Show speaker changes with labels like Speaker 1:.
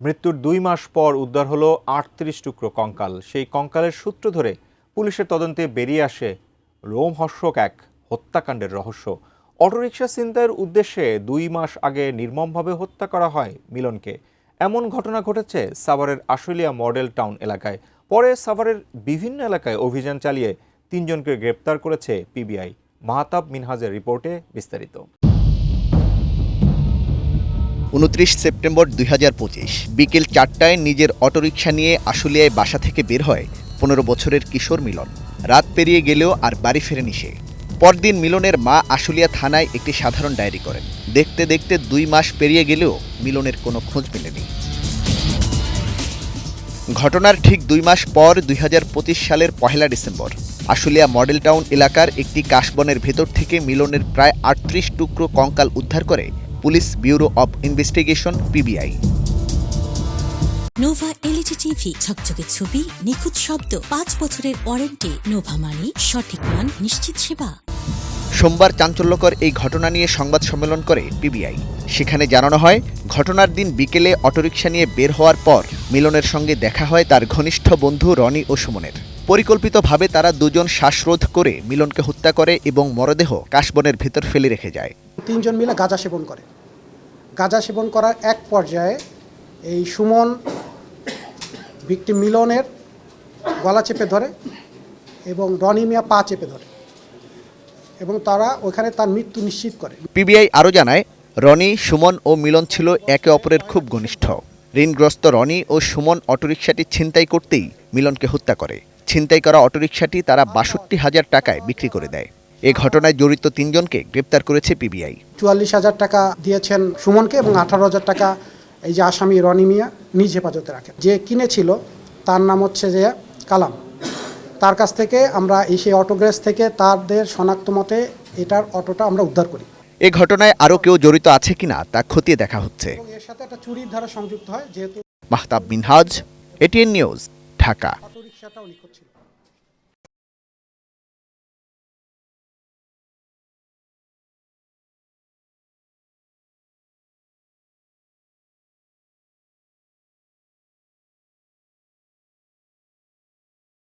Speaker 1: মৃত্যুর 2 মাস পর উদ্ধার হলো ৩৮ টুকরো কঙ্কাল। সেই কঙ্কালের সূত্র ধরে পুলিশের তদন্তে বেরিয়ে আসে রোমহর্ষক এক হত্যাকাণ্ডের রহস্য। অটোরিকশা ছিনতাইয়ের উদ্দেশ্যে 2 মাস আগে নির্মমভাবে হত্যা করা হয় মিলনকে। এমন ঘটনা ঘটেছে সাভারের আশুলিয়া মডেল টাউন এলাকায়। পরে সাভারের বিভিন্ন এলাকায় অভিযান চালিয়ে 3 জনকে গ্রেপ্তার করেছে পিবিআই। মাহতাব মিনহাজের রিপোর্টে বিস্তারিত।
Speaker 2: ২৯ সেপ্টেম্বর ২০২৫ বিকেল ৪টায় নিজের অটোরিকশা নিয়ে আশুলিয়ায় বাসা থেকে বের হয় ১৫ বছরের কিশোর মিলন। রাত পেরিয়ে গেলেও আর বাড়ি ফেরেনি সে। পরদিন মিলনের মা আশুলিয়া থানায় একটি সাধারণ ডায়েরি করেন। দেখতে দেখতে 2 মাস পেরিয়ে গেলেও মিলনের কোনো খোঁজ মেলেনি। ঘটনার ঠিক 2 মাস পর ২০২৫ সালের ১ ডিসেম্বর আশুলিয়া মডেল টাউন এলাকার একটি কাশবনের ভেতর থেকে মিলনের প্রায় ৩৮ টুকরো কঙ্কাল উদ্ধার করে police bureau of investigation PBI.
Speaker 3: Nova LED TV, ঝকঝকে ছবি, নিখুঁত শব্দ, 5 বছরের ওয়ারেন্টি। নোভা মানে সঠিক মান, নিশ্চিত সেবা।
Speaker 2: সোমবার চাঞ্চল্যকর এই ঘটনা নিয়ে সংবাদ সম্মেলন করে পিবিআই। সেখানে জানানো হয়, ঘটনার দিন বিকেলে অটোরিকশা নিয়ে বের হওয়ার পর মিলনের সঙ্গে দেখা হয় তার ঘনিষ্ঠ বন্ধু রনি ও সুমনের। পরিকল্পিতভাবে তারা দুজন শ্বাসরোধ করে মিলনকে হত্যা করে এবং মরদেহ কাশবনের ভেতর ফেলে রেখে যায়।
Speaker 4: 3 জন মিলে গাঁজা সেবন করে। গাঁজা সেবন করার এক পর্যায়ে এই সুমন ভিকটিম মিলনের গলা চেপে ধরে এবং রনি মিয়া পা চেপে ধরে এবং তারা ওখানে তার মৃত্যু নিশ্চিত করে।
Speaker 2: পিবিআই আরও জানায়, রনি, সুমন ও মিলন ছিল একে অপরের খুব ঘনিষ্ঠ। ঋণগ্রস্ত রনি ও সুমন অটোরিকশাটি ছিনতাই করতেই মিলনকে হত্যা করে। ছিনতাই করা অটোরিকশাটি তারা ৬২,০০০ টাকায় বিক্রি করে দেয়। এ ঘটনায় জড়িত 3 জনকে গ্রেপ্তার করেছে পিবিআই।
Speaker 4: ৪৪,০০০ টাকা দিয়েছেন সুমনকে এবং ১৮,০০০ টাকা এই যে আসামি রনি মিয়া নিজ হেফাজতে রাখেন। যে কিনেছিল তার নাম হচ্ছে যে কালাম। তার কাছ থেকে আমরা সেই অটোগ্যারেজ থেকে তাদের শনাক্ত মতে এটার অটোটা আমরা উদ্ধার করি।
Speaker 2: এ ঘটনায় আরও কেউ জড়িত আছে কিনা তা খতিয়ে দেখা হচ্ছে।
Speaker 4: এর সাথে একটা চুরির ধারা সংযুক্ত হয়, যেহেতু
Speaker 2: মাহতাব মিনহাজ, এটিএন নিউজ, ঢাকা।
Speaker 4: অটোরিকশাটাও নিখোঁজ ছিল।